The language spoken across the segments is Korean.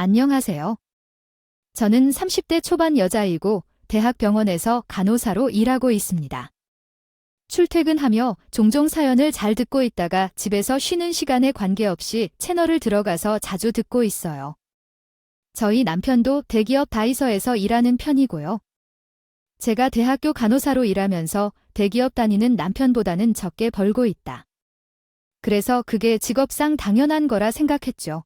안녕하세요. 저는 30대 초반 여자이고 대학병원에서 간호사로 일하고 있습니다. 출퇴근하며 종종 사연을 잘 듣고 있다가 집에서 쉬는 시간에 관계없이 채널을 들어가서 자주 듣고 있어요. 저희 남편도 대기업 다이서에서 일하는 편이고요. 제가 대학교 간호사로 일하면서 대기업 다니는 남편보다는 적게 벌고 있다. 그래서 그게 직업상 당연한 거라 생각했죠.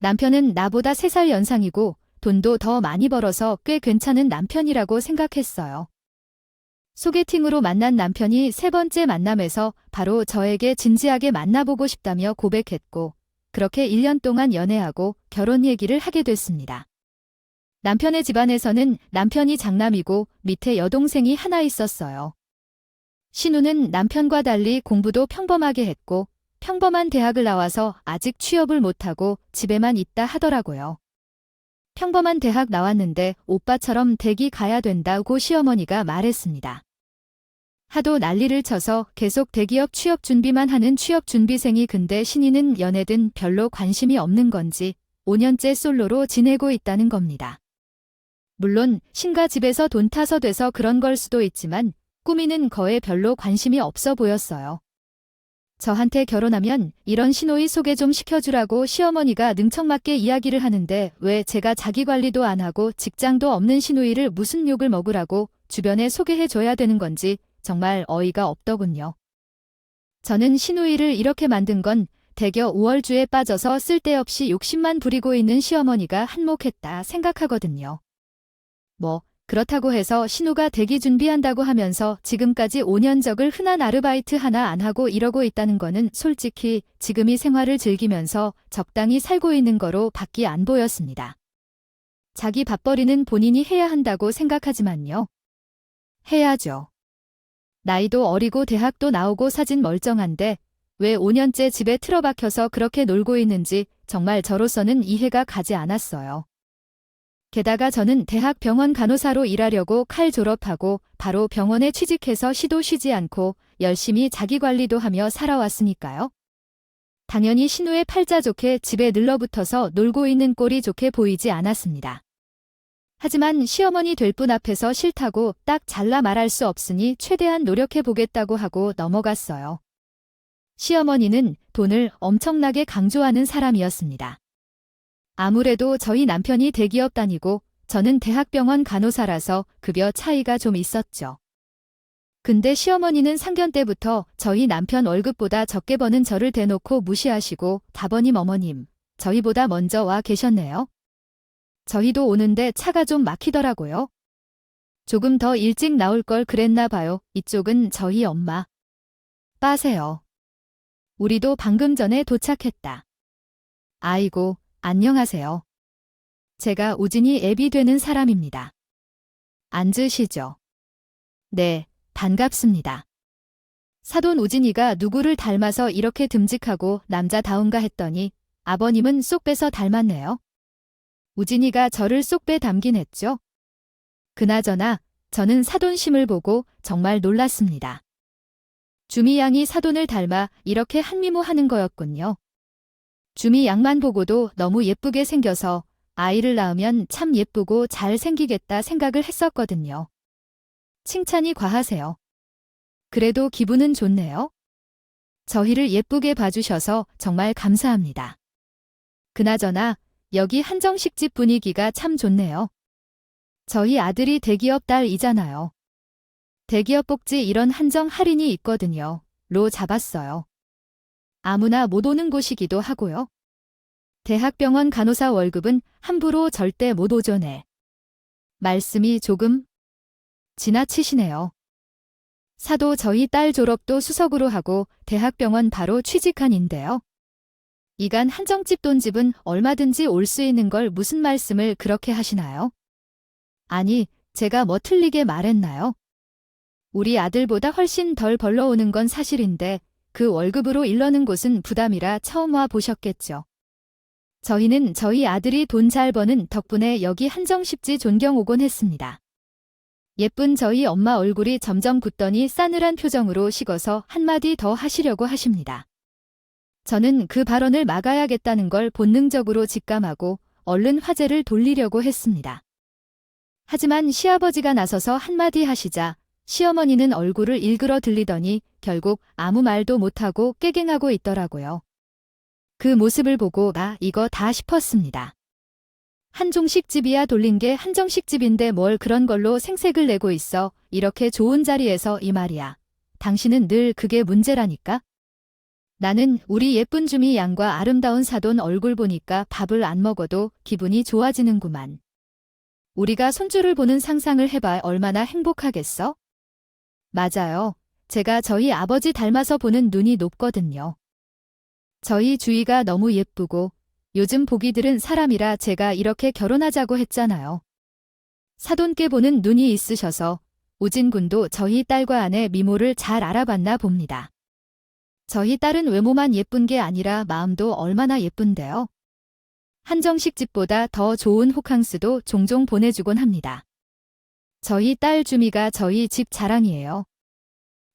남편은 나보다 3살 연상이고 돈도 더 많이 벌어서 꽤 괜찮은 남편이라고 생각했어요. 소개팅으로 만난 남편이 3번째 만남에서 바로 저에게 진지하게 만나보고 싶다며 고백했고, 그렇게 1년 동안 연애하고 결혼 얘기를 하게 됐습니다. 남편의 집안에서는 남편이 장남이고 밑에 여동생이 하나 있었어요. 신우는 남편과 달리 공부도 평범하게 했고 평범한 대학을 나와서 아직 취업을 못하고 집에만 있다 하더라고요. 평범한 대학 나왔는데 오빠처럼 대기 가야 된다고 시어머니가 말했습니다. 하도 난리를 쳐서 계속 대기업 취업 준비만 하는 취업 준비생이 근데 신이는 연애든 별로 관심이 없는 건지 5년째 솔로로 지내고 있다는 겁니다. 물론 신가 집에서 돈 타서 돼서 그런 걸 수도 있지만 꾸미는 거에 별로 관심이 없어 보였어요. 저한테 결혼하면 이런 신호이 소개 좀 시켜주라고 시어머니가 능청맞게 이야기를 하는데 왜 제가 자기 관리도 안 하고 직장도 없는 신우이를 무슨 욕을 먹으라고 주변에 소개해줘야 되는 건지 정말 어이가 없더군요. 저는 신우이를 이렇게 만든 건 대겨 우월주에 빠져서 쓸데없이 욕심만 부리고 있는 시어머니가 한몫했다 생각하거든요. 그렇다고 해서 신우가 대기 준비한다고 하면서 지금까지 5년적을 흔한 아르바이트 하나 안 하고 이러고 있다는 거는 솔직히 지금이 생활을 즐기면서 적당히 살고 있는 거로 밖이 안 보였습니다. 자기 밥벌이는 본인이 해야 한다고 생각하지만요. 해야죠. 나이도 어리고 대학도 나오고 사진 멀쩡한데 왜 5년째 집에 틀어박혀서 그렇게 놀고 있는지 정말 저로서는 이해가 가지 않았어요. 게다가 저는 대학 병원 간호사로 일하려고 칼 졸업하고 바로 병원에 취직해서 시도 쉬지 않고 열심히 자기관리도 하며 살아왔으니까요. 당연히 신우의 팔자 좋게 집에 늘러붙어서 놀고 있는 꼴이 좋게 보이지 않았습니다. 하지만 시어머니 될 분 앞에서 싫다고 딱 잘라 말할 수 없으니 최대한 노력해보겠다고 하고 넘어갔어요. 시어머니는 돈을 엄청나게 강조하는 사람이었습니다. 아무래도 저희 남편이 대기업 다니고 저는 대학병원 간호사라서 급여 차이가 좀 있었죠. 근데 시어머니는 상견 때부터 저희 남편 월급보다 적게 버는 저를 대놓고 무시하시고 다버님 어머님, 저희보다 먼저 와 계셨네요. 저희도 오는데 차가 좀 막히더라고요. 조금 더 일찍 나올 걸 그랬나 봐요. 이쪽은 저희 엄마. 빠세요. 우리도 방금 전에 도착했다. 아이고. 안녕하세요. 제가 우진이 애비 되는 사람입니다. 앉으시죠. 네, 반갑습니다. 사돈 우진이가 누구를 닮아서 이렇게 듬직하고 남자다운가 했더니 아버님은 쏙 빼서 닮았네요. 우진이가 저를 쏙 빼 닮긴 했죠. 그나저나 저는 사돈심을 보고 정말 놀랐습니다. 주미 양이 사돈을 닮아 이렇게 한미모하는 거였군요. 주미 양만 보고도 너무 예쁘게 생겨서 아이를 낳으면 참 예쁘고 잘 생기겠다 생각을 했었거든요. 칭찬이 과하세요. 그래도 기분은 좋네요. 저희를 예쁘게 봐주셔서 정말 감사합니다. 그나저나 여기 한정식집 분위기가 참 좋네요. 저희 아들이 대기업 딸이잖아요. 대기업 복지 이런 한정 할인이 있거든요. 로 잡았어요. 아무나 못 오는 곳이기도 하고요. 대학병원 간호사 월급은 함부로 절대 못 오죠네. 말씀이 조금 지나치시네요. 사도 저희 딸 졸업도 수석으로 하고 대학병원 바로 취직한인데요. 이간 한정집 돈집은 얼마든지 올 수 있는 걸 무슨 말씀을 그렇게 하시나요? 아니, 제가 뭐 틀리게 말했나요? 우리 아들보다 훨씬 덜 벌러 오는 건 사실인데 그 월급으로 일러는 곳은 부담이라 처음 와 보셨겠죠. 저희는 저희 아들이 돈 잘 버는 덕분에 여기 한정식지 존경 오곤 했습니다. 예쁜 저희 엄마 얼굴이 점점 굳더니 싸늘한 표정으로 식어서 한마디 더 하시려고 하십니다. 저는 그 발언을 막아야겠다는 걸 본능적으로 직감하고 얼른 화제를 돌리려고 했습니다. 하지만 시아버지가 나서서 한마디 하시자 시어머니는 얼굴을 일그러 들리더니 결국 아무 말도 못하고 깨갱하고 있더라고요. 그 모습을 보고 나 이거 다 싶었습니다. 한종식집이야 돌린 게 한정식집인데 뭘 그런 걸로 생색을 내고 있어. 이렇게 좋은 자리에서 이 말이야. 당신은 늘 그게 문제라니까. 나는 우리 예쁜 주미 양과 아름다운 사돈 얼굴 보니까 밥을 안 먹어도 기분이 좋아지는구만. 우리가 손주를 보는 상상을 해봐 얼마나 행복하겠어? 맞아요. 제가 저희 아버지 닮아서 보는 눈이 높거든요. 저희 주희가 너무 예쁘고 요즘 보기들은 사람이라 제가 이렇게 결혼하자고 했잖아요. 사돈께 보는 눈이 있으셔서 우진 군도 저희 딸과 아내 미모를 잘 알아봤나 봅니다. 저희 딸은 외모만 예쁜 게 아니라 마음도 얼마나 예쁜데요. 한정식 집보다 더 좋은 호캉스도 종종 보내주곤 합니다. 저희 딸 주미가 저희 집 자랑이에요.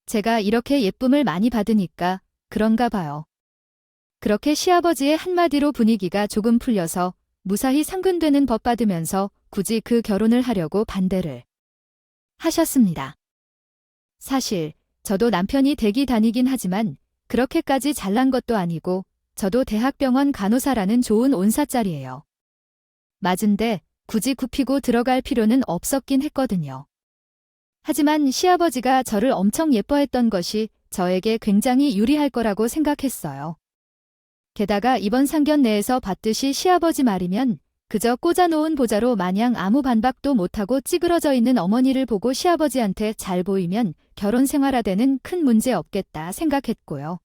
제가 이렇게 예쁨을 많이 받으니까 그런가 봐요. 그렇게 시아버지의 한마디로 분위기가 조금 풀려서 무사히 상근되는 법 받으면서 굳이 그 결혼을 하려고 반대를 하셨습니다. 사실 저도 남편이 댁이 다니긴 하지만 그렇게까지 잘난 것도 아니고 저도 대학병원 간호사라는 좋은 온사짜리예요. 맞은데 굳이 굽히고 들어갈 필요는 없었긴 했거든요. 하지만 시아버지가 저를 엄청 예뻐했던 것이 저에게 굉장히 유리할 거라고 생각했어요. 게다가 이번 상견례에서 봤듯이 시아버지 말이면 그저 꽂아놓은 보자로 마냥 아무 반박도 못하고 찌그러져 있는 어머니를 보고 시아버지한테 잘 보이면 결혼 생활하되는 큰 문제 없겠다 생각했고요.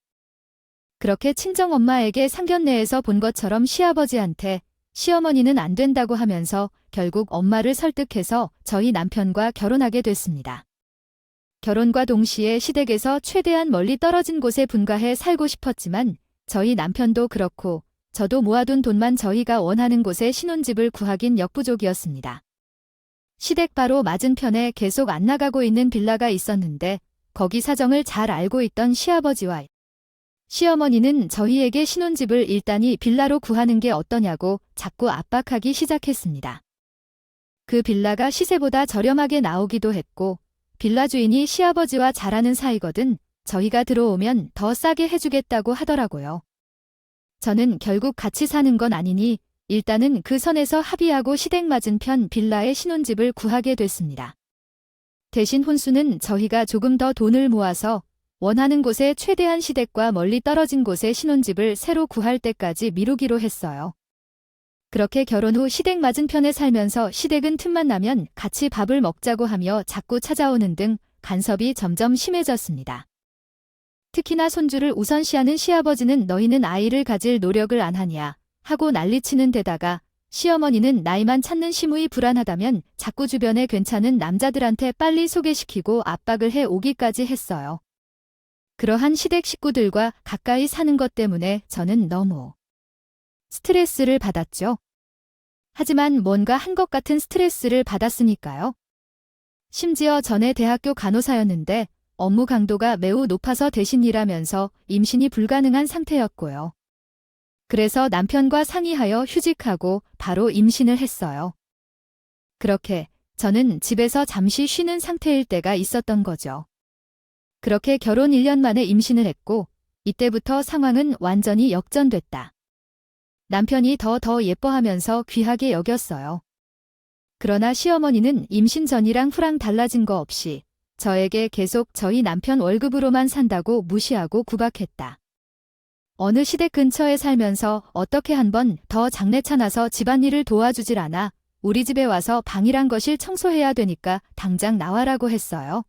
그렇게 친정엄마에게 상견례에서 본 것처럼 시아버지한테 시어머니는 안 된다고 하면서 결국 엄마를 설득해서 저희 남편과 결혼하게 됐습니다. 결혼과 동시에 시댁에서 최대한 멀리 떨어진 곳에 분가해 살고 싶었지만 저희 남편도 그렇고 저도 모아둔 돈만 저희가 원하는 곳에 신혼집을 구하긴 역부족이었습니다. 시댁 바로 맞은편에 계속 안 나가고 있는 빌라가 있었는데 거기 사정을 잘 알고 있던 시아버지와 시어머니는 저희에게 신혼집을 일단이 빌라로 구하는 게 어떠냐고 자꾸 압박하기 시작했습니다. 그 빌라가 시세보다 저렴하게 나오기도 했고 빌라 주인이 시아버지와 잘 아는 사이거든 저희가 들어오면 더 싸게 해주겠다고 하더라고요. 저는 결국 같이 사는 건 아니니 일단은 그 선에서 합의하고 시댁 맞은편 빌라에 신혼집을 구하게 됐습니다. 대신 혼수는 저희가 조금 더 돈을 모아서 원하는 곳에 최대한 시댁과 멀리 떨어진 곳에 신혼집을 새로 구할 때까지 미루기로 했어요. 그렇게 결혼 후 시댁 맞은편에 살면서 시댁은 틈만 나면 같이 밥을 먹자고 하며 자꾸 찾아오는 등 간섭이 점점 심해졌습니다. 특히나 손주를 우선시하는 시아버지는 너희는 아이를 가질 노력을 안 하냐 하고 난리치는 데다가 시어머니는 나이만 찾는 시무이 불안하다면 자꾸 주변에 괜찮은 남자들한테 빨리 소개시키고 압박을 해 오기까지 했어요. 그러한 시댁 식구들과 가까이 사는 것 때문에 저는 너무 스트레스를 받았죠. 하지만 뭔가 한 것 같은 스트레스를 받았으니까요. 심지어 전에 대학교 간호사였는데 업무 강도가 매우 높아서 대신 일하면서 임신이 불가능한 상태였고요. 그래서 남편과 상의하여 휴직하고 바로 임신을 했어요. 그렇게 저는 집에서 잠시 쉬는 상태일 때가 있었던 거죠. 그렇게 결혼 1년 만에 임신을 했고 이때부터 상황은 완전히 역전됐다. 남편이 더 예뻐하면서 귀하게 여겼어요. 그러나 시어머니는 임신 전이랑 후랑 달라진 거 없이 저에게 계속 저희 남편 월급으로만 산다고 무시하고 구박했다. 어느 시댁 근처에 살면서 어떻게 한 번 더 장례차 나서 집안일을 도와주질 않아 우리 집에 와서 방이랑 거실 청소해야 되니까 당장 나와라고 했어요.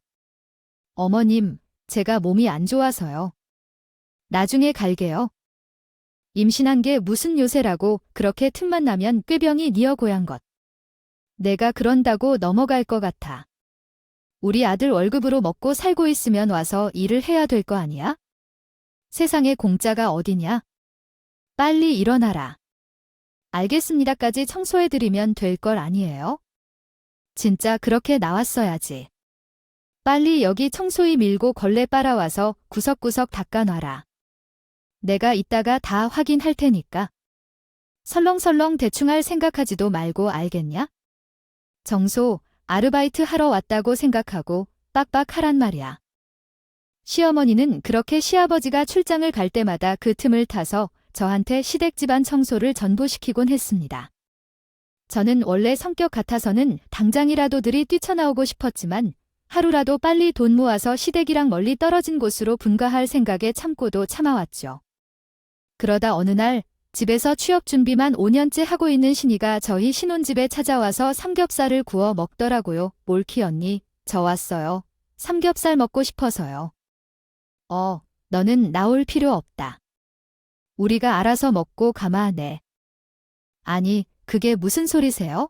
어머님, 제가 몸이 안 좋아서요. 나중에 갈게요. 임신한 게 무슨 요새라고 그렇게 틈만 나면 꾀병이 니어 고양 것. 내가 그런다고 넘어갈 것 같아. 우리 아들 월급으로 먹고 살고 있으면 와서 일을 해야 될 거 아니야? 세상에 공짜가 어디냐? 빨리 일어나라. 알겠습니다까지 청소해드리면 될 걸 아니에요? 진짜 그렇게 나왔어야지. 빨리 여기 청소기 밀고 걸레 빨아와서 구석구석 닦아놔라. 내가 이따가 다 확인할 테니까. 설렁설렁 대충 할 생각하지도 말고 알겠냐? 정소, 아르바이트 하러 왔다고 생각하고 빡빡 하란 말이야. 시어머니는 그렇게 시아버지가 출장을 갈 때마다 그 틈을 타서 저한테 시댁 집안 청소를 전보시키곤 했습니다. 저는 원래 성격 같아서는 당장이라도들이 뛰쳐나오고 싶었지만 하루라도 빨리 돈 모아서 시댁이랑 멀리 떨어진 곳으로 분가할 생각에 참고도 참아왔죠. 그러다 어느 날 집에서 취업 준비만 5년째 하고 있는 신이가 저희 신혼집에 찾아와서 삼겹살을 구워 먹더라고요. 몰키 언니, 저 왔어요. 삼겹살 먹고 싶어서요. 너는 나올 필요 없다. 우리가 알아서 먹고 가마네. 아니, 그게 무슨 소리세요?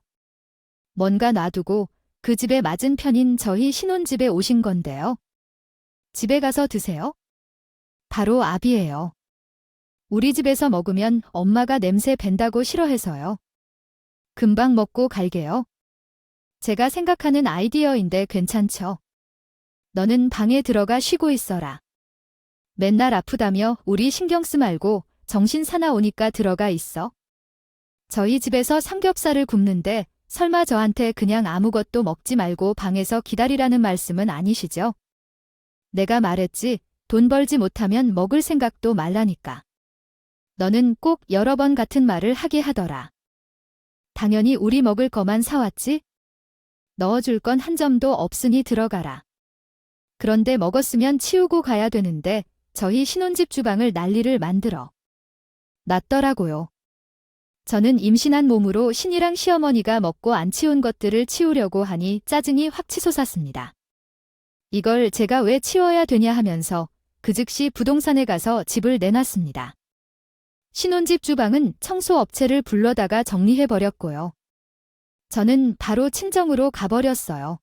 뭔가 놔두고 그 집에 맞은편인 저희 신혼집에 오신 건데요. 집에 가서 드세요. 바로 앞이에요. 우리 집에서 먹으면 엄마가 냄새 밴다고 싫어해서요. 금방 먹고 갈게요. 제가 생각하는 아이디어인데 괜찮죠? 너는 방에 들어가 쉬고 있어라. 맨날 아프다며 우리 신경 쓰 말고 정신 사나우니까 들어가 있어. 저희 집에서 삼겹살을 굽는데 설마 저한테 그냥 아무것도 먹지 말고 방에서 기다리라는 말씀은 아니시죠? 내가 말했지, 돈 벌지 못하면 먹을 생각도 말라니까. 너는 꼭 여러 번 같은 말을 하게 하더라. 당연히 우리 먹을 거만 사왔지? 넣어줄 건 한 점도 없으니 들어가라. 그런데 먹었으면 치우고 가야 되는데 저희 신혼집 주방을 난리를 만들어 놨더라고요. 저는 임신한 몸으로 신이랑 시어머니가 먹고 안 치운 것들을 치우려고 하니 짜증이 확 치솟았습니다. 이걸 제가 왜 치워야 되냐 하면서 그 즉시 부동산에 가서 집을 내놨습니다. 신혼집 주방은 청소업체를 불러다가 정리해버렸고요. 저는 바로 친정으로 가버렸어요.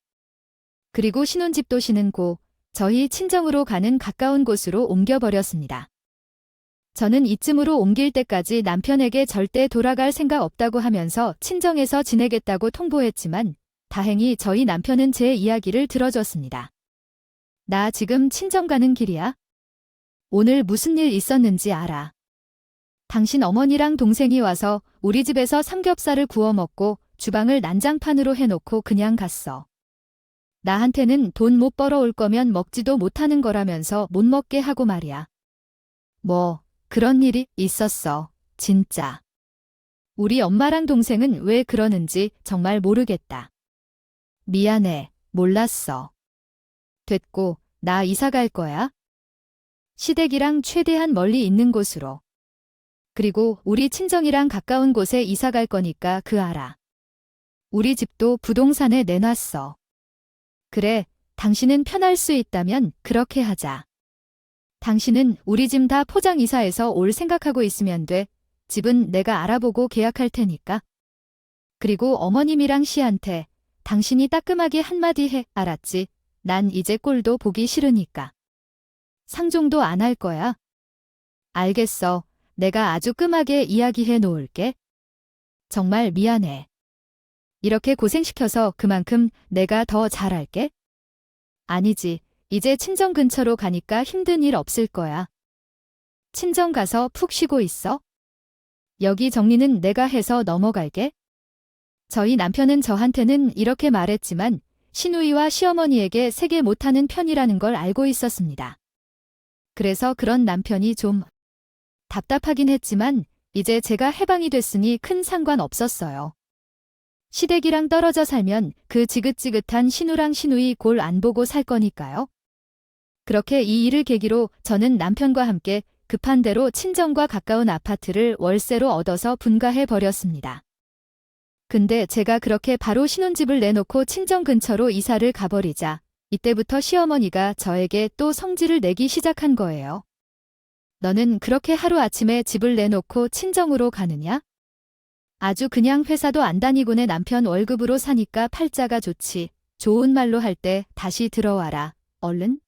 그리고 신혼집 도시는 고 저희 친정으로 가는 가까운 곳으로 옮겨버렸습니다. 저는 이쯤으로 옮길 때까지 남편에게 절대 돌아갈 생각 없다고 하면서 친정에서 지내겠다고 통보했지만 다행히 저희 남편은 제 이야기를 들어줬습니다. 나 지금 친정 가는 길이야. 오늘 무슨 일 있었는지 알아. 당신 어머니랑 동생이 와서 우리 집에서 삼겹살을 구워 먹고 주방을 난장판으로 해놓고 그냥 갔어. 나한테는 돈 못 벌어올 거면 먹지도 못하는 거라면서 못 먹게 하고 말이야. 뭐 그런 일이 있었어. 진짜. 우리 엄마랑 동생은 왜 그러는지 정말 모르겠다. 미안해. 몰랐어. 됐고 나 이사 갈 거야. 시댁이랑 최대한 멀리 있는 곳으로. 그리고 우리 친정이랑 가까운 곳에 이사 갈 거니까 그 알아. 우리 집도 부동산에 내놨어. 그래, 당신은 편할 수 있다면 그렇게 하자. 당신은 우리 집 다 포장 이사해서 올 생각하고 있으면 돼. 집은 내가 알아보고 계약할 테니까. 그리고 어머님이랑 시한테 당신이 따끔하게 한마디 해, 알았지? 난 이제 꼴도 보기 싫으니까. 상종도 안 할 거야. 알겠어. 내가 아주 끔하게 이야기해 놓을게. 정말 미안해. 이렇게 고생시켜서 그만큼 내가 더 잘할게? 아니지. 이제 친정 근처로 가니까 힘든 일 없을 거야. 친정 가서 푹 쉬고 있어. 여기 정리는 내가 해서 넘어갈게. 저희 남편은 저한테는 이렇게 말했지만 시누이와 시어머니에게 세게 못하는 편이라는 걸 알고 있었습니다. 그래서 그런 남편이 좀 답답하긴 했지만 이제 제가 해방이 됐으니 큰 상관 없었어요. 시댁이랑 떨어져 살면 그 지긋지긋한 시누랑 시누이 골 안 보고 살 거니까요. 그렇게 이 일을 계기로 저는 남편과 함께 급한 대로 친정과 가까운 아파트를 월세로 얻어서 분가해 버렸습니다. 근데 제가 그렇게 바로 신혼집을 내놓고 친정 근처로 이사를 가버리자 이때부터 시어머니가 저에게 또 성질을 내기 시작한 거예요. 너는 그렇게 하루아침에 집을 내놓고 친정으로 가느냐? 아주 그냥 회사도 안 다니고 내 남편 월급으로 사니까 팔자가 좋지. 좋은 말로 할 때 다시 들어와라. 얼른?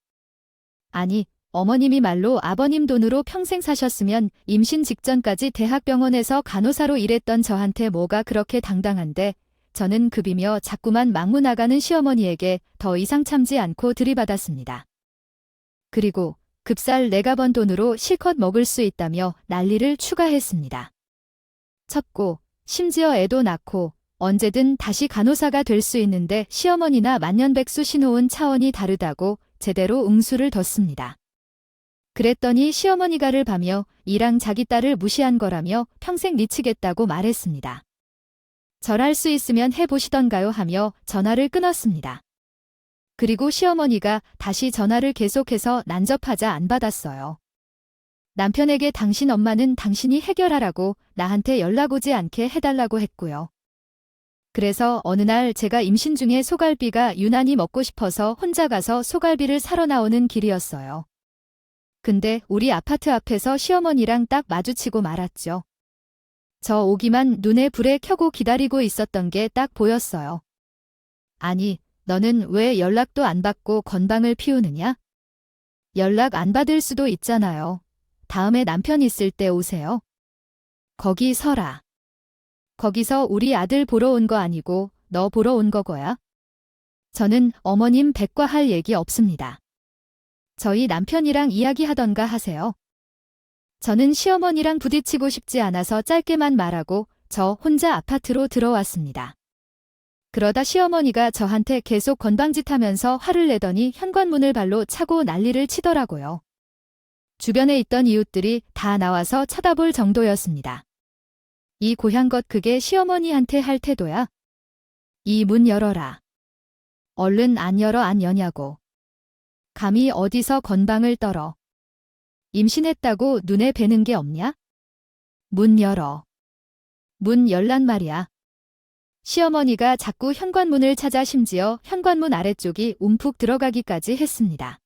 아니, 어머님이 말로 아버님 돈으로 평생 사셨으면 임신 직전까지 대학병원에서 간호사로 일했던 저한테 뭐가 그렇게 당당한데 저는 급이며 자꾸만 막무 나가는 시어머니에게 더 이상 참지 않고 들이받았습니다. 그리고 급살 내가 번 돈으로 실컷 먹을 수 있다며 난리를 추가했습니다. 첩고, 심지어 애도 낳고 언제든 다시 간호사가 될 수 있는데 시어머니나 만년백수 신호은 차원이 다르다고 제대로 응수를 뒀습니다. 그랬더니 시어머니가를 봐며 이랑 자기 딸을 무시한 거라며 평생 미치겠다고 말했습니다. 절할 수 있으면 해보시던가요 하며 전화를 끊었습니다. 그리고 시어머니가 다시 전화를 계속해서 난접하자 안 받았어요. 남편에게 당신 엄마는 당신이 해결하라고 나한테 연락 오지 않게 해달라고 했고요. 그래서 어느 날 제가 임신 중에 소갈비가 유난히 먹고 싶어서 혼자 가서 소갈비를 사러 나오는 길이었어요. 근데 우리 아파트 앞에서 시어머니랑 딱 마주치고 말았죠. 저 오기만 눈에 불에 켜고 기다리고 있었던 게 딱 보였어요. 아니, 너는 왜 연락도 안 받고 건방을 피우느냐? 연락 안 받을 수도 있잖아요. 다음에 남편 있을 때 오세요. 거기 서라. 거기서 우리 아들 보러 온 거 아니고 너 보러 온 거고야. 저는 어머님 백과할 얘기 없습니다. 저희 남편이랑 이야기하던가 하세요. 저는 시어머니랑 부딪히고 싶지 않아서 짧게만 말하고 저 혼자 아파트로 들어왔습니다. 그러다 시어머니가 저한테 계속 건방짓하면서 화를 내더니 현관문을 발로 차고 난리를 치더라고요. 주변에 있던 이웃들이 다 나와서 쳐다볼 정도였습니다. 이 고향 것 그게 시어머니한테 할 태도야? 이 문 열어라. 얼른 안 열어 안 여냐고. 감히 어디서 건방을 떨어. 임신했다고 눈에 뵈는 게 없냐? 문 열어. 문 열란 말이야. 시어머니가 자꾸 현관문을 찾아 심지어 현관문 아래쪽이 움푹 들어가기까지 했습니다.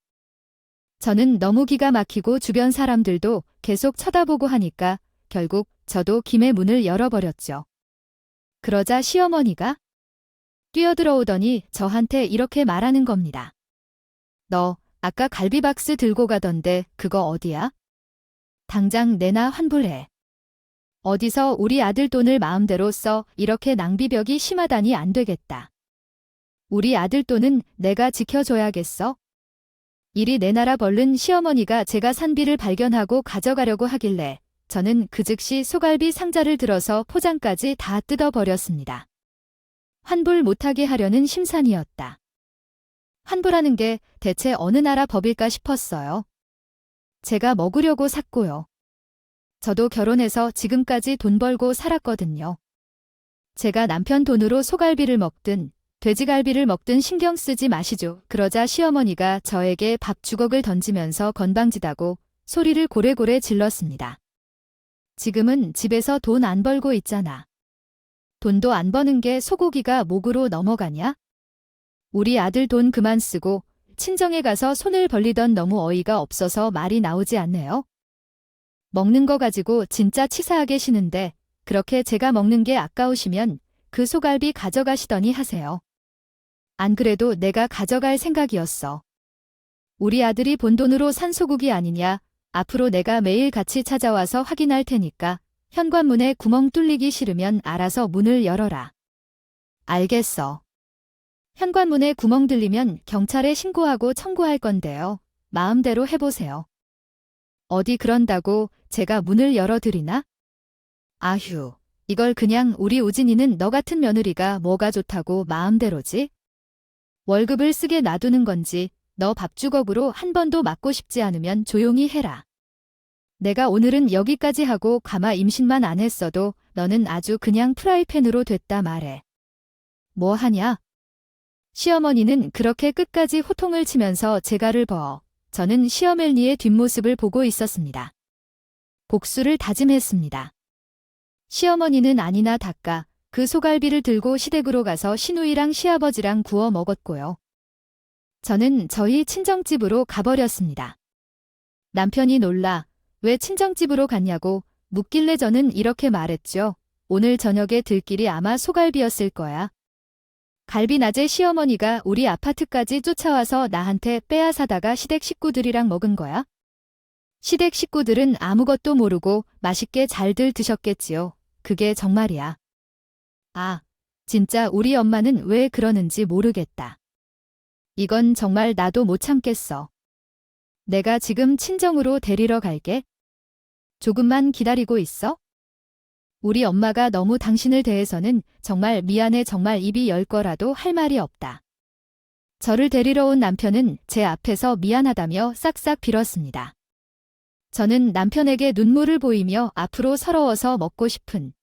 저는 너무 기가 막히고 주변 사람들도 계속 쳐다보고 하니까 결국 저도 김에 문을 열어버렸죠. 그러자 시어머니가 뛰어들어오더니 저한테 이렇게 말하는 겁니다. 너 아까 갈비박스 들고 가던데 그거 어디야? 당장 내놔 환불해. 어디서 우리 아들 돈을 마음대로 써 이렇게 낭비벽이 심하다니 안 되겠다. 우리 아들 돈은 내가 지켜줘야겠어. 이리 내놔라 벌른 시어머니가 제가 산비를 발견하고 가져가려고 하길래 저는 그 즉시 소갈비 상자를 들어서 포장까지 다 뜯어버렸습니다. 환불 못하게 하려는 심산이었다. 환불하는 게 대체 어느 나라 법일까 싶었어요. 제가 먹으려고 샀고요. 저도 결혼해서 지금까지 돈 벌고 살았거든요. 제가 남편 돈으로 소갈비를 먹든 돼지갈비를 먹든 신경 쓰지 마시죠. 그러자 시어머니가 저에게 밥 주걱을 던지면서 건방지다고 소리를 고래고래 질렀습니다. 지금은 집에서 돈 안 벌고 있잖아. 돈도 안 버는 게 소고기가 목으로 넘어가냐? 우리 아들 돈 그만 쓰고 친정에 가서 손을 벌리던 너무 어이가 없어서 말이 나오지 않네요. 먹는 거 가지고 진짜 치사하게 시는데 그렇게 제가 먹는 게 아까우시면 그 소갈비 가져가시더니 하세요. 안 그래도 내가 가져갈 생각이었어. 우리 아들이 본 돈으로 산 소고기 아니냐. 앞으로 내가 매일 같이 찾아와서 확인할 테니까 현관문에 구멍 뚫리기 싫으면 알아서 문을 열어라. 알겠어. 현관문에 구멍 들리면 경찰에 신고하고 청구할 건데요. 마음대로 해보세요. 어디 그런다고 제가 문을 열어드리나? 아휴, 이걸 그냥 우리 우진이는 너 같은 며느리가 뭐가 좋다고 마음대로지? 월급을 쓰게 놔두는 건지 너 밥주걱으로 한 번도 맞고 싶지 않으면 조용히 해라. 내가 오늘은 여기까지 하고 가마 임신만 안 했어도 너는 아주 그냥 프라이팬으로 됐다 말해. 뭐 하냐? 시어머니는 그렇게 끝까지 호통을 치면서 제가를 버어 저는 시어멜니의 뒷모습을 보고 있었습니다. 복수를 다짐했습니다. 시어머니는 아니나 닦아 그 소갈비를 들고 시댁으로 가서 시누이랑 시아버지랑 구워 먹었고요. 저는 저희 친정집으로 가버렸습니다. 남편이 놀라 왜 친정집으로 갔냐고 묻길래 저는 이렇게 말했죠. 오늘 저녁에 들 길이 아마 소갈비였을 거야. 갈비 낮에 시어머니가 우리 아파트까지 쫓아와서 나한테 빼앗아다가 시댁 식구들이랑 먹은 거야? 시댁 식구들은 아무것도 모르고 맛있게 잘들 드셨겠지요. 그게 정말이야. 아, 진짜 우리 엄마는 왜 그러는지 모르겠다. 이건 정말 나도 못 참겠어. 내가 지금 친정으로 데리러 갈게. 조금만 기다리고 있어. 우리 엄마가 너무 당신을 대해서는 정말 미안해 정말 입이 열 거라도 할 말이 없다. 저를 데리러 온 남편은 제 앞에서 미안하다며 싹싹 빌었습니다. 저는 남편에게 눈물을 보이며 앞으로 서러워서 먹고 싶은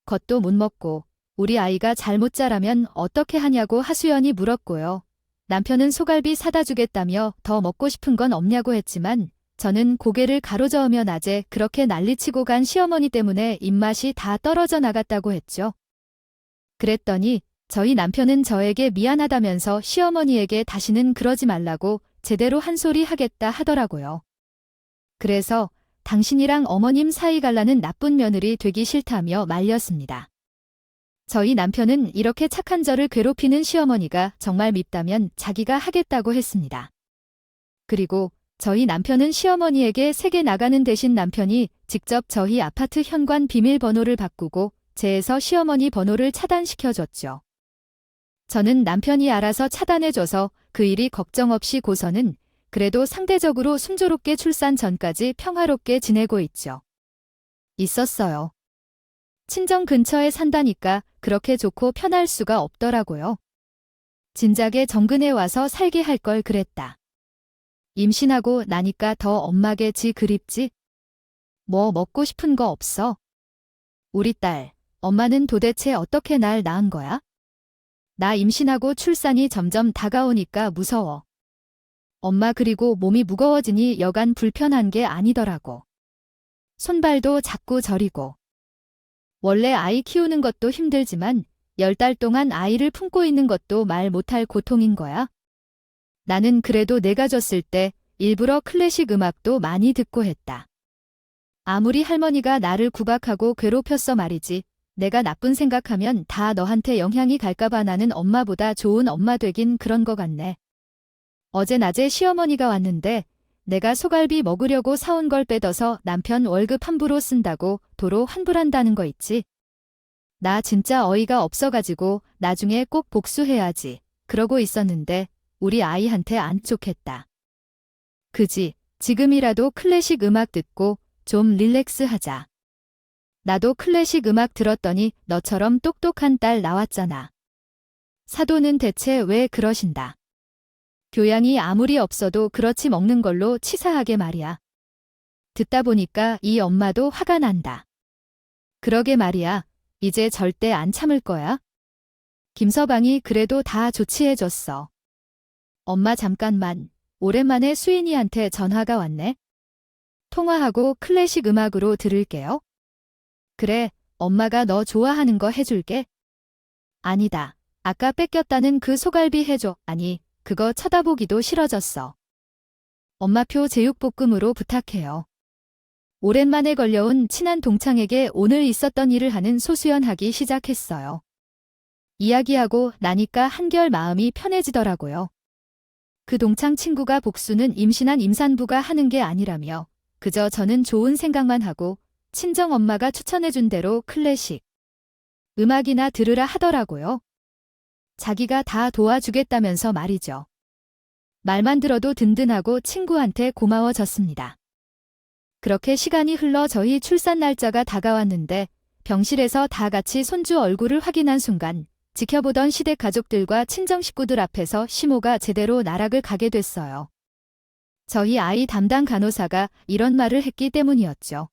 것도 못 먹고 우리 아이가 잘못 자라면 어떻게 하냐고 하수연히 물었고요. 남편은 소갈비 사다 주겠다며 더 먹고 싶은 건 없냐고 했지만 저는 고개를 가로저으며 낮에 그렇게 난리치고 간 시어머니 때문에 입맛이 다 떨어져 나갔다고 했죠. 그랬더니 저희 남편은 저에게 미안하다면서 시어머니에게 다시는 그러지 말라고 제대로 한 소리 하겠다 하더라고요. 그래서 당신이랑 어머님 사이 갈라는 나쁜 며느리 되기 싫다며 말렸습니다. 저희 남편은 이렇게 착한 저를 괴롭히는 시어머니가 정말 밉다면 자기가 하겠다고 했습니다. 그리고 저희 남편은 시어머니에게 세게 나가는 대신 남편이 직접 저희 아파트 현관 비밀번호를 바꾸고 제에서 시어머니 번호를 차단시켜줬죠. 저는 남편이 알아서 차단해줘서 그 일이 걱정 없이 고서는 그래도 상대적으로 순조롭게 출산 전까지 평화롭게 지내고 있었어요. 친정 근처에 산다니까 그렇게 좋고 편할 수가 없더라고요. 진작에 정근에 와서 살게 할 걸 그랬다. 임신하고 나니까 더 엄마게 지 그립지? 뭐 먹고 싶은 거 없어? 우리 딸, 엄마는 도대체 어떻게 날 낳은 거야? 나 임신하고 출산이 점점 다가오니까 무서워. 엄마 그리고 몸이 무거워지니 여간 불편한 게 아니더라고. 손발도 자꾸 저리고. 원래 아이 키우는 것도 힘들지만 10달 동안 아이를 품고 있는 것도 말 못할 고통인 거야. 나는 그래도 내가 졌을 때 일부러 클래식 음악도 많이 듣고 했다. 아무리 할머니가 나를 구박하고 괴롭혔어 말이지. 내가 나쁜 생각하면 다 너한테 영향이 갈까봐 나는 엄마보다 좋은 엄마 되긴 그런 거 같네. 어제 낮에 시어머니가 왔는데 내가 소갈비 먹으려고 사온 걸 빼둬서 남편 월급 함부로 쓴다고 도로 환불한다는 거 있지. 나 진짜 어이가 없어가지고 나중에 꼭 복수해야지. 그러고 있었는데 우리 아이한테 안 좋겠다. 그지, 지금이라도 클래식 음악 듣고 좀 릴렉스 하자. 나도 클래식 음악 들었더니 너처럼 똑똑한 딸 나왔잖아. 사도는 대체 왜 그러신다. 교양이 아무리 없어도 그렇지 먹는 걸로 치사하게 말이야. 듣다 보니까 이 엄마도 화가 난다. 그러게 말이야. 이제 절대 안 참을 거야. 김서방이 그래도 다 조치해줬어. 엄마 잠깐만. 오랜만에 수인이한테 전화가 왔네. 통화하고 클래식 음악으로 들을게요. 그래, 엄마가 너 좋아하는 거 해줄게. 아니다. 아까 뺏겼다는 그 소갈비 해줘. 아니, 그거 쳐다보기도 싫어졌어. 엄마표 제육볶음으로 부탁해요. 오랜만에 걸려온 친한 동창에게 오늘 있었던 일을 하는 소수연하기 시작했어요. 이야기하고 나니까 한결 마음이 편해지더라고요. 그 동창 친구가 복수는 임신한 임산부가 하는 게 아니라며 그저 저는 좋은 생각만 하고 친정엄마가 추천해준 대로 클래식 음악이나 들으라 하더라고요. 자기가 다 도와주겠다면서 말이죠. 말만 들어도 든든하고 친구한테 고마워졌습니다. 그렇게 시간이 흘러 저희 출산 날짜가 다가왔는데 병실에서 다 같이 손주 얼굴을 확인한 순간 지켜보던 시댁 가족들과 친정 식구들 앞에서 시모가 제대로 나락을 가게 됐어요. 저희 아이 담당 간호사가 이런 말을 했기 때문이었죠.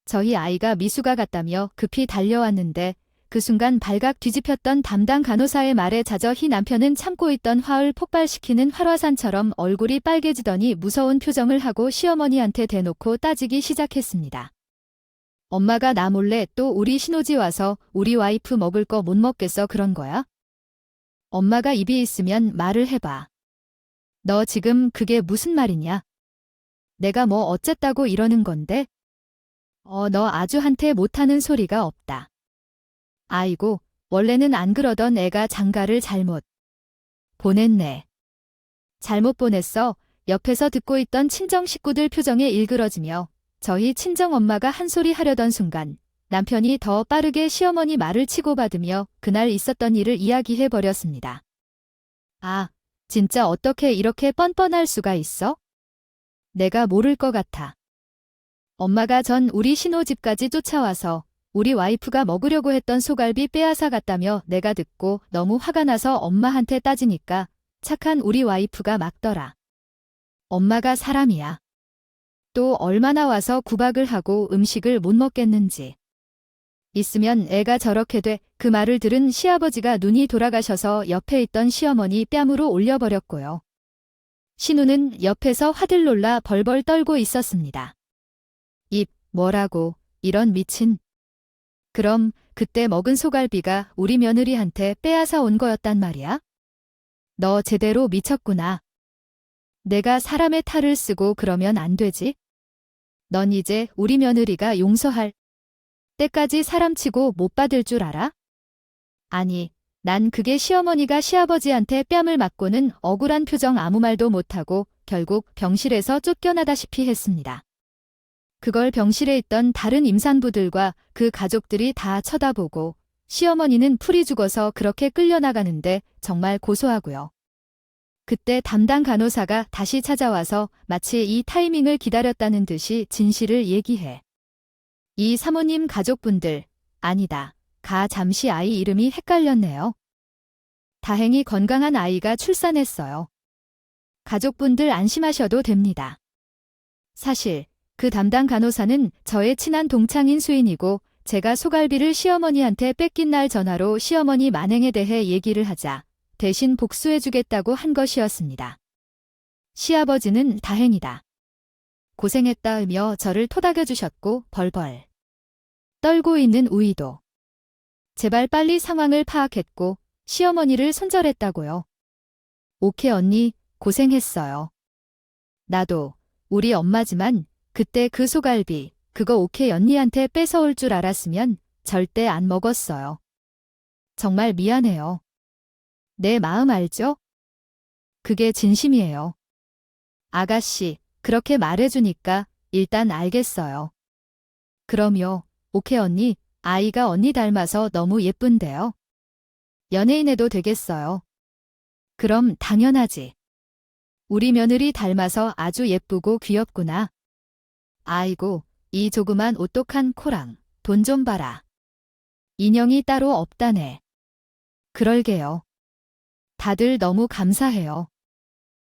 저희 아이가 미수가 같다며 급히 달려왔는데 그 순간 발각 뒤집혔던 담당 간호사의 말에 자저히 남편은 참고 있던 화를 폭발시키는 활화산처럼 얼굴이 빨개지더니 무서운 표정을 하고 시어머니한테 대놓고 따지기 시작했습니다. 엄마가 나 몰래 또 우리 신호지 와서 우리 와이프 먹을 거 못 먹겠어 그런 거야? 엄마가 입이 있으면 말을 해봐. 너 지금 그게 무슨 말이냐? 내가 뭐 어쨌다고 이러는 건데? 너 아주 한테 못하는 소리가 없다. 아이고, 원래는 안 그러던 애가 장가를 잘못 보냈네. 잘못 보냈어. 옆에서 듣고 있던 친정 식구들 표정에 일그러지며 저희 친정엄마가 한 소리 하려던 순간 남편이 더 빠르게 시어머니 말을 치고받으며 그날 있었던 일을 이야기해버렸습니다. 아, 진짜 어떻게 이렇게 뻔뻔할 수가 있어? 내가 모를 것 같아. 엄마가 전 우리 신호집까지 쫓아와서 우리 와이프가 먹으려고 했던 소갈비 빼앗아 갔다며 내가 듣고 너무 화가 나서 엄마한테 따지니까 착한 우리 와이프가 막더라. 엄마가 사람이야. 또 얼마나 와서 구박을 하고 음식을 못 먹겠는지. 있으면 애가 저렇게 돼. 그 말을 들은 시아버지가 눈이 돌아가셔서 옆에 있던 시어머니 뺨으로 올려버렸고요. 신우는 옆에서 화들 놀라 벌벌 떨고 있었습니다. 뭐라고, 이런 미친. 그럼 그때 먹은 소갈비가 우리 며느리한테 빼앗아 온 거였단 말이야? 너 제대로 미쳤구나. 내가 사람의 탈을 쓰고 그러면 안 되지? 넌 이제 우리 며느리가 용서할 때까지 사람치고 못 받을 줄 알아? 아니, 난 그게 시어머니가 시아버지한테 뺨을 맞고는 억울한 표정 아무 말도 못하고 결국 병실에서 쫓겨나다시피 했습니다. 그걸 병실에 있던 다른 임산부들과 그 가족들이 다 쳐다보고 시어머니는 풀이 죽어서 그렇게 끌려나가는데 정말 고소하고요. 그때 담당 간호사가 다시 찾아와서 마치 이 타이밍을 기다렸다는 듯이 진실을 얘기해. 이 사모님 가족분들, 아니다. 잠시 아이 이름이 헷갈렸네요. 다행히 건강한 아이가 출산했어요. 가족분들 안심하셔도 됩니다. 사실 그 담당 간호사는 저의 친한 동창인 수인이고 제가 소갈비를 시어머니한테 뺏긴 날 전화로 시어머니 만행에 대해 얘기를 하자 대신 복수해주겠다고 한 것이었습니다. 시아버지는 다행이다. 고생했다으며 저를 토닥여주셨고 벌벌 떨고 있는 우이도 제발 빨리 상황을 파악했고 시어머니를 손절했다고요. 오케이 언니, 고생했어요. 나도 우리 엄마지만 그때 그 소갈비, 그거 오케이 언니한테 뺏어올 줄 알았으면 절대 안 먹었어요. 정말 미안해요. 내 마음 알죠? 그게 진심이에요. 아가씨, 그렇게 말해주니까 일단 알겠어요. 그럼요, 오케이 언니, 아이가 언니 닮아서 너무 예쁜데요. 연예인해도 되겠어요. 그럼 당연하지. 우리 며느리 닮아서 아주 예쁘고 귀엽구나. 아이고, 이 조그만 오똑한 코랑 돈 좀 봐라. 인형이 따로 없다네. 그럴게요. 다들 너무 감사해요.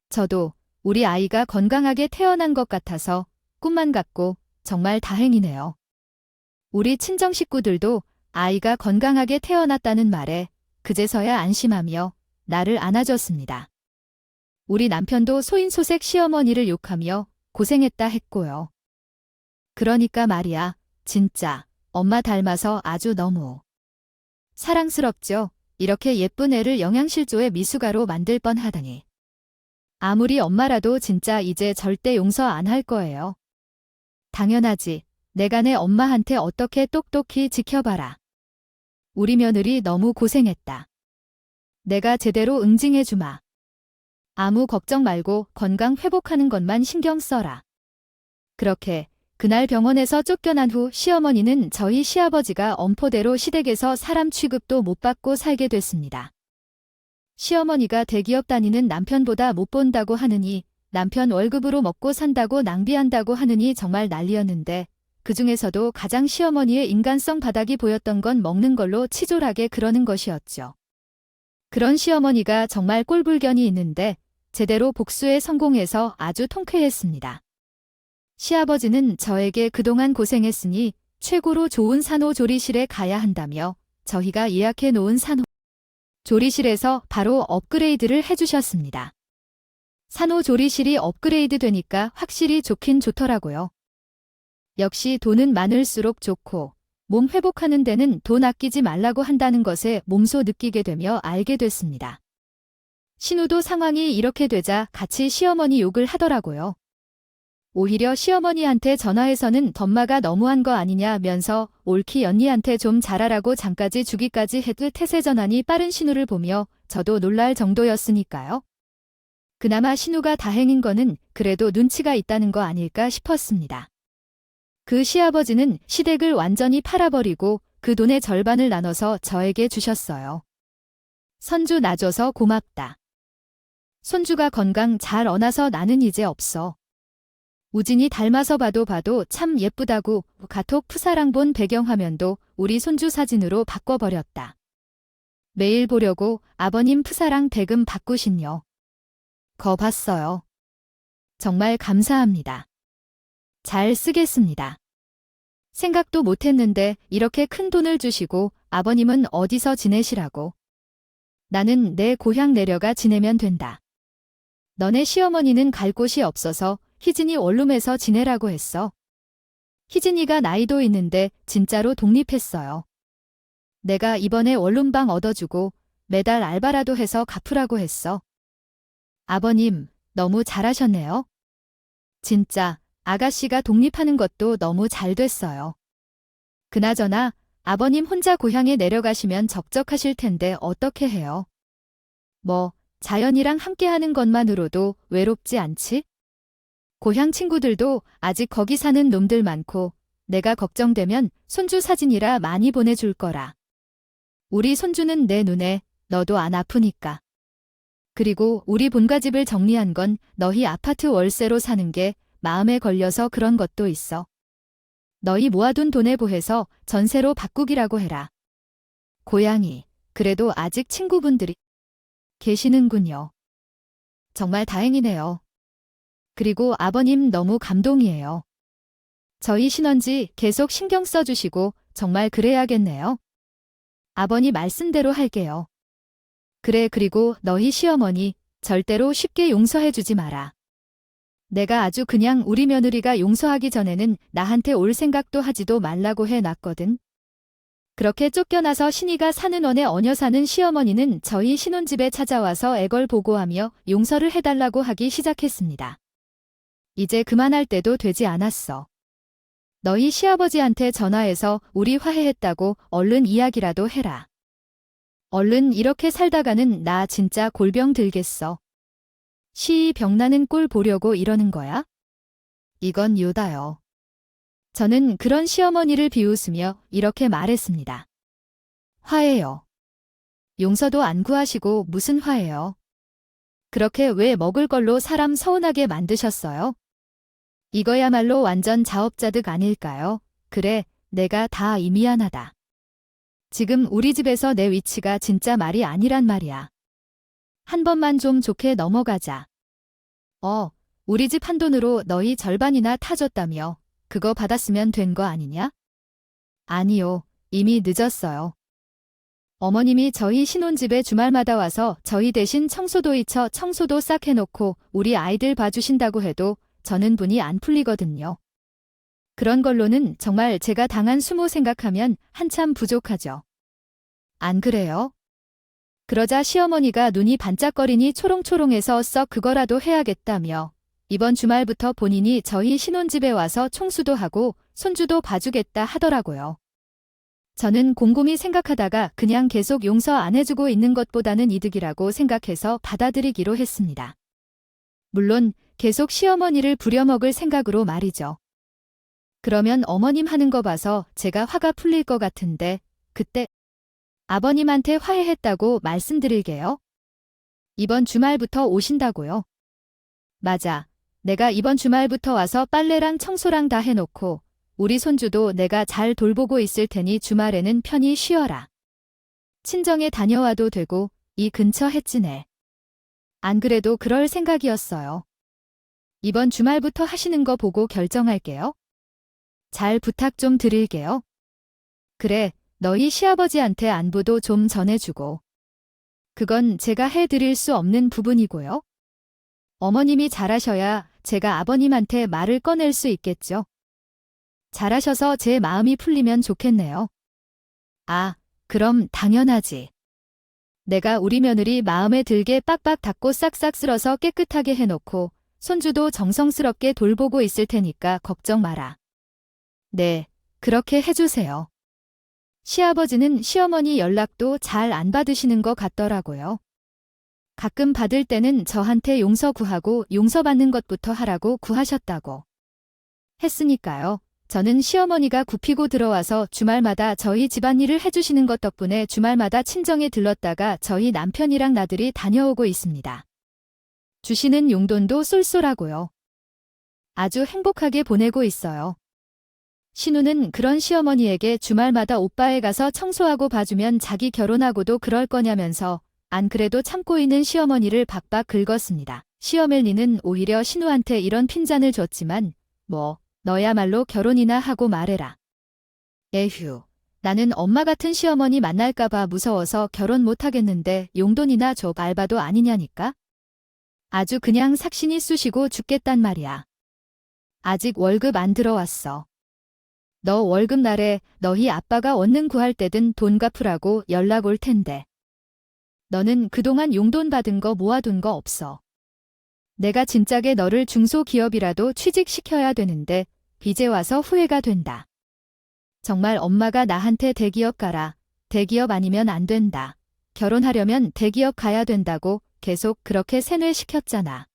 저도 우리 아이가 건강하게 태어난 것 같아서 꿈만 같고 정말 다행이네요. 우리 친정 식구들도 아이가 건강하게 태어났다는 말에 그제서야 안심하며 나를 안아줬습니다. 우리 남편도 소인소색 시어머니를 욕하며 고생했다 했고요. 그러니까 말이야, 진짜 엄마 닮아서 아주 너무 사랑스럽죠. 이렇게 예쁜 애를 영양실조의 미숙아로 만들 뻔하다니. 아무리 엄마라도 진짜 이제 절대 용서 안 할 거예요. 당연하지. 내가 내 엄마한테 어떻게 똑똑히 지켜봐라. 우리 며느리 너무 고생했다. 내가 제대로 응징해주마. 아무 걱정 말고 건강 회복하는 것만 신경 써라. 그렇게 그날 병원에서 쫓겨난 후 시어머니는 저희 시아버지가 엄포대로 시댁에서 사람 취급도 못 받고 살게 됐습니다. 시어머니가 대기업 다니는 남편보다 못 본다고 하느니 남편 월급으로 먹고 산다고 낭비한다고 하느니 정말 난리였는데 그중에서도 가장 시어머니의 인간성 바닥이 보였던 건 먹는 걸로 치졸하게 그러는 것이었죠. 그런 시어머니가 정말 꼴불견이 있는데 제대로 복수에 성공해서 아주 통쾌했습니다. 시아버지는 저에게 그동안 고생했으니 최고로 좋은 산후조리실에 가야 한다며 저희가 예약해 놓은 산후조리실에서 바로 업그레이드를 해주셨습니다. 산후조리실이 업그레이드 되니까 확실히 좋긴 좋더라고요. 역시 돈은 많을수록 좋고 몸 회복하는 데는 돈 아끼지 말라고 한다는 것에 몸소 느끼게 되며 알게 됐습니다. 신우도 상황이 이렇게 되자 같이 시어머니 욕을 하더라고요. 오히려 시어머니한테 전화해서는 덤마가 너무한 거 아니냐면서 옳기 언니한테 좀 잘하라고 장까지 주기까지 해도 태세전환이 빠른 신우를 보며 저도 놀랄 정도였으니까요. 그나마 신우가 다행인 거는 그래도 눈치가 있다는 거 아닐까 싶었습니다. 그 시아버지는 시댁을 완전히 팔아버리고 그 돈의 절반을 나눠서 저에게 주셨어요. 선주 낳아줘서 고맙다. 손주가 건강 잘 어나서 나는 이제 없어. 우진이 닮아서 봐도 참 예쁘다고 카톡 푸사랑 본 배경화면도 우리 손주 사진으로 바꿔버렸다. 매일 보려고 아버님 푸사랑 배금 바꾸신요. 거 봤어요. 정말 감사합니다. 잘 쓰겠습니다. 생각도 못했는데 이렇게 큰 돈을 주시고 아버님은 어디서 지내시라고. 나는 내 고향 내려가 지내면 된다. 너네 시어머니는 갈 곳이 없어서 희진이 원룸에서 지내라고 했어. 희진이가 나이도 있는데 진짜로 독립했어요. 내가 이번에 원룸방 얻어주고 매달 알바라도 해서 갚으라고 했어. 아버님, 너무 잘하셨네요. 진짜 아가씨가 독립하는 것도 너무 잘 됐어요. 그나저나 아버님 혼자 고향에 내려가시면 적적하실 텐데 어떻게 해요? 뭐, 자연이랑 함께하는 것만으로도 외롭지 않지? 고향 친구들도 아직 거기 사는 놈들 많고 내가 걱정되면 손주 사진이라 많이 보내줄 거라. 우리 손주는 내 눈에 너도 안 아프니까. 그리고 우리 본가집을 정리한 건 너희 아파트 월세로 사는 게 마음에 걸려서 그런 것도 있어. 너희 모아둔 돈에 보해서 전세로 바꾸기라고 해라. 고양이, 그래도 아직 친구분들이 계시는군요. 정말 다행이네요. 그리고 아버님 너무 감동이에요. 저희 신혼지 계속 신경 써주시고 정말 그래야겠네요. 아버님 말씀대로 할게요. 그래, 그리고 너희 시어머니 절대로 쉽게 용서해주지 마라. 내가 아주 그냥 우리 며느리가 용서하기 전에는 나한테 올 생각도 하지도 말라고 해놨거든. 그렇게 쫓겨나서 신이가 사는 원에 얹어 사는 시어머니는 저희 신혼집에 찾아와서 애걸 보고하며 용서를 해달라고 하기 시작했습니다. 이제 그만할 때도 되지 않았어. 너희 시아버지한테 전화해서 우리 화해했다고 얼른 이야기라도 해라. 얼른 이렇게 살다가는 나 진짜 골병 들겠어. 시이 병나는 꼴 보려고 이러는 거야? 이건 요다요. 저는 그런 시어머니를 비웃으며 이렇게 말했습니다. 화해요. 용서도 안 구하시고 무슨 화해요? 그렇게 왜 먹을 걸로 사람 서운하게 만드셨어요? 이거야말로 완전 자업자득 아닐까요? 그래, 내가 다 미안하다. 지금 우리 집에서 내 위치가 진짜 말이 아니란 말이야. 한 번만 좀 좋게 넘어가자. 우리 집 한돈으로 너희 절반이나 타줬다며. 그거 받았으면 된 거 아니냐? 아니요, 이미 늦었어요. 어머님이 저희 신혼집에 주말마다 와서 저희 대신 청소도 잊혀 청소도 싹 해놓고 우리 아이들 봐주신다고 해도 저는 분이 안 풀리거든요. 그런 걸로는 정말 제가 당한 수모 생각하면 한참 부족하죠. 안 그래요? 그러자 시어머니가 눈이 반짝거리니 초롱초롱해서 썩 그거라도 해야겠다며 이번 주말부터 본인이 저희 신혼집에 와서 청소도 하고 손주도 봐주겠다 하더라고요. 저는 곰곰이 생각하다가 그냥 계속 용서 안 해주고 있는 것보다는 이득이라고 생각해서 받아들이기로 했습니다. 물론 계속 시어머니를 부려먹을 생각으로 말이죠. 그러면 어머님 하는 거 봐서 제가 화가 풀릴 것 같은데 그때 아버님한테 화해했다고 말씀드릴게요. 이번 주말부터 오신다고요? 맞아. 내가 이번 주말부터 와서 빨래랑 청소랑 다 해놓고 우리 손주도 내가 잘 돌보고 있을 테니 주말에는 편히 쉬어라. 친정에 다녀와도 되고 이 근처 햇지네. 안 그래도 그럴 생각이었어요. 이번 주말부터 하시는 거 보고 결정할게요. 잘 부탁 좀 드릴게요. 그래, 너희 시아버지한테 안부도 좀 전해주고. 그건 제가 해드릴 수 없는 부분이고요. 어머님이 잘하셔야 제가 아버님한테 말을 꺼낼 수 있겠죠. 잘하셔서 제 마음이 풀리면 좋겠네요. 아, 그럼 당연하지. 내가 우리 며느리 마음에 들게 빡빡 닦고 싹싹 쓸어서 깨끗하게 해놓고 손주도 정성스럽게 돌보고 있을 테니까 걱정 마라. 네, 그렇게 해주세요. 시아버지는 시어머니 연락도 잘 안 받으시는 것 같더라고요. 가끔 받을 때는 저한테 용서 구하고 용서받는 것부터 하라고 구하셨다고. 했으니까요. 저는 시어머니가 굽히고 들어와서 주말마다 저희 집안일을 해주시는 것 덕분에 주말마다 친정에 들렀다가 저희 남편이랑 나들이 다녀오고 있습니다. 주시는 용돈도 쏠쏠하고요. 아주 행복하게 보내고 있어요. 신우는 그런 시어머니에게 주말마다 오빠에 가서 청소하고 봐주면 자기 결혼하고도 그럴 거냐면서 안 그래도 참고 있는 시어머니를 박박 긁었습니다. 시어멜니는 오히려 신우한테 이런 핀잔을 줬지만 뭐 너야말로 결혼이나 하고 말해라. 에휴, 나는 엄마 같은 시어머니 만날까봐 무서워서 결혼 못하겠는데 용돈이나 줘. 알바도 아니냐니까? 아주 그냥 삭신이 쑤시고 죽겠단 말이야. 아직 월급 안 들어왔어. 너 월급 날에 너희 아빠가 원능 구할 때든 돈 갚으라고 연락 올 텐데. 너는 그동안 용돈 받은 거 모아둔 거 없어. 내가 진작에 너를 중소기업이라도 취직시켜야 되는데 이제 와서 후회가 된다. 정말 엄마가 나한테 대기업 가라. 대기업 아니면 안 된다. 결혼하려면 대기업 가야 된다고 계속 그렇게 세뇌시켰잖아.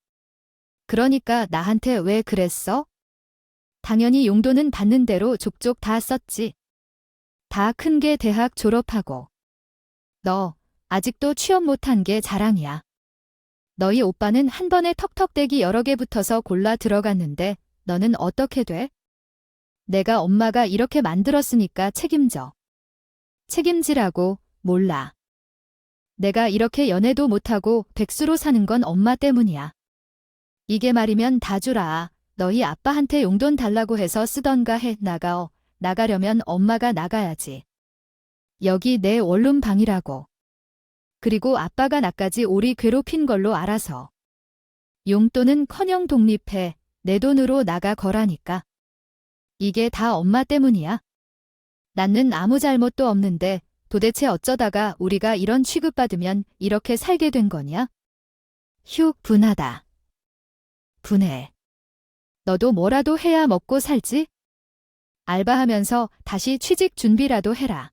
그러니까 나한테 왜 그랬어? 당연히 용돈은 받는 대로 족족 다 썼지. 다 큰 게 대학 졸업하고. 너 아직도 취업 못한 게 자랑이야. 너희 오빠는 한 번에 턱턱대기 여러 개 붙어서 골라 들어갔는데 너는 어떻게 돼? 내가 엄마가 이렇게 만들었으니까 책임져. 책임지라고. 몰라. 내가 이렇게 연애도 못하고 백수로 사는 건 엄마 때문이야. 이게 말이면 다 주라. 너희 아빠한테 용돈 달라고 해서 쓰던가 해. 나가려면 엄마가 나가야지. 여기 내 원룸 방이라고. 그리고 아빠가 나까지 오리 괴롭힌 걸로 알아서. 용돈은커녕 독립해. 내 돈으로 나가 거라니까. 이게 다 엄마 때문이야. 나는 아무 잘못도 없는데 도대체 어쩌다가 우리가 이런 취급받으면 이렇게 살게 된 거냐? 휴, 분하다. 분해. 너도 뭐라도 해야 먹고 살지? 알바하면서 다시 취직 준비라도 해라.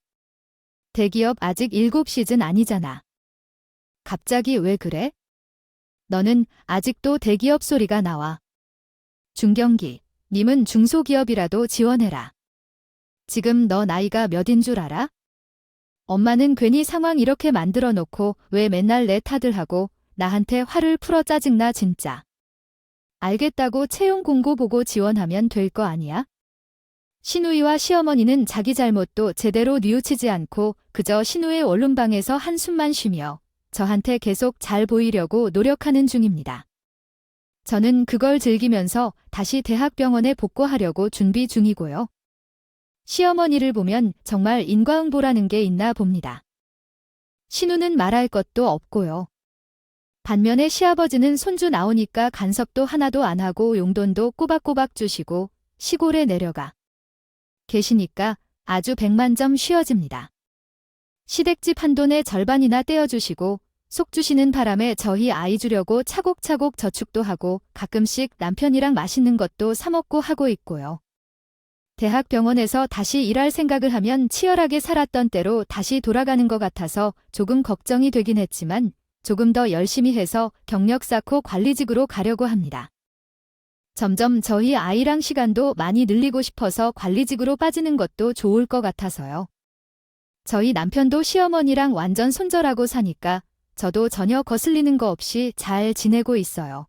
대기업 아직 7시즌 아니잖아. 갑자기 왜 그래? 너는 아직도 대기업 소리가 나와. 중견기, 님은 중소기업이라도 지원해라. 지금 너 나이가 몇인 줄 알아? 엄마는 괜히 상황 이렇게 만들어 놓고 왜 맨날 내 탓을 하고 나한테 화를 풀어. 짜증나 진짜. 알겠다고 채용 공고 보고 지원하면 될 거 아니야? 신우이와 시어머니는 자기 잘못도 제대로 뉘우치지 않고 그저 신우의 원룸방에서 한숨만 쉬며 저한테 계속 잘 보이려고 노력하는 중입니다. 저는 그걸 즐기면서 다시 대학병원에 복구하려고 준비 중이고요. 시어머니를 보면 정말 인과응보라는 게 있나 봅니다. 신우는 말할 것도 없고요. 반면에 시아버지는 손주 나오니까 간섭도 하나도 안 하고 용돈도 꼬박꼬박 주시고 시골에 내려가 계시니까 아주 백만점 쉬어집니다. 시댁집 한돈의 절반이나 떼어주시고 속 주시는 바람에 저희 아이 주려고 차곡차곡 저축도 하고 가끔씩 남편이랑 맛있는 것도 사 먹고 하고 있고요. 대학병원에서 다시 일할 생각을 하면 치열하게 살았던 때로 다시 돌아가는 것 같아서 조금 걱정이 되긴 했지만 조금 더 열심히 해서 경력 쌓고 관리직으로 가려고 합니다. 점점 저희 아이랑 시간도 많이 늘리고 싶어서 관리직으로 빠지는 것도 좋을 것 같아서요. 저희 남편도 시어머니랑 완전 손절하고 사니까 저도 전혀 거슬리는 거 없이 잘 지내고 있어요.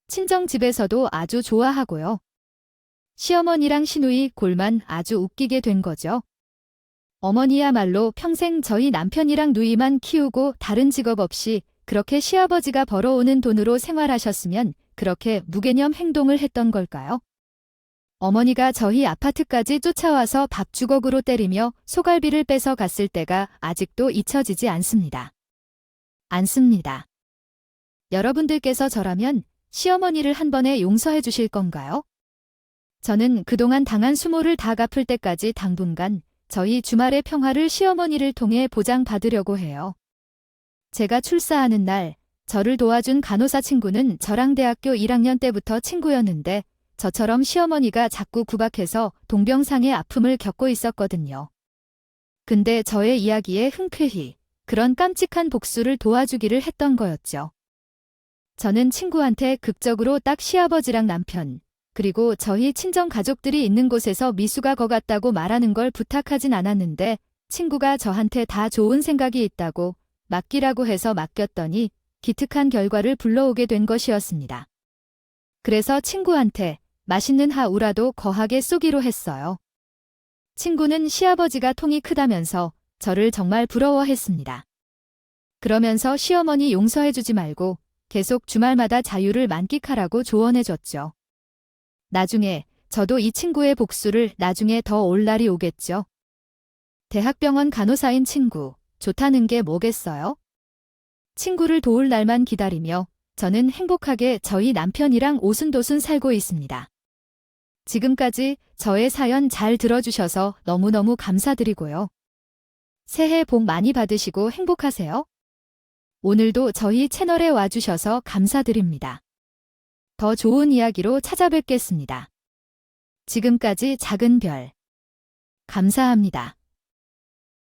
친정집에서도 아주 좋아하고요. 시어머니랑 시누이 골만 아주 웃기게 된 거죠. 어머니야말로 평생 저희 남편이랑 누이만 키우고 다른 직업 없이 그렇게 시아버지가 벌어오는 돈으로 생활하셨으면 그렇게 무개념 행동을 했던 걸까요? 어머니가 저희 아파트까지 쫓아와서 밥 주걱으로 때리며 소갈비를 뺏어 갔을 때가 아직도 잊혀지지 않습니다. 않습니다. 여러분들께서 저라면 시어머니를 한 번에 용서해 주실 건가요? 저는 그동안 당한 수모를 다 갚을 때까지 당분간 저희 주말의 평화를 시어머니를 통해 보장받으려고 해요. 제가 출사하는 날 저를 도와준 간호사 친구는 저랑 대학교 1학년 때부터 친구였는데 저처럼 시어머니가 자꾸 구박해서 동병상의 아픔을 겪고 있었거든요. 근데 저의 이야기에 흔쾌히 그런 깜찍한 복수를 도와주기를 했던 거였죠. 저는 친구한테 극적으로 딱 시아버지랑 남편, 그리고 저희 친정 가족들이 있는 곳에서 미수가 거 같다고 말하는 걸 부탁하진 않았는데 친구가 저한테 다 좋은 생각이 있다고 맡기라고 해서 맡겼더니 기특한 결과를 불러오게 된 것이었습니다. 그래서 친구한테 맛있는 하우라도 거하게 쏘기로 했어요. 친구는 시아버지가 통이 크다면서 저를 정말 부러워했습니다. 그러면서 시어머니 용서해주지 말고 계속 주말마다 자유를 만끽하라고 조언해줬죠. 나중에 저도 이 친구의 복수를 나중에 더 올 날이 오겠죠. 대학병원 간호사인 친구, 좋다는 게 뭐겠어요? 친구를 도울 날만 기다리며 저는 행복하게 저희 남편이랑 오순도순 살고 있습니다. 지금까지 저의 사연 잘 들어주셔서 너무너무 감사드리고요. 새해 복 많이 받으시고 행복하세요. 오늘도 저희 채널에 와주셔서 감사드립니다. 더 좋은 이야기로 찾아뵙겠습니다. 지금까지 작은 별. 감사합니다.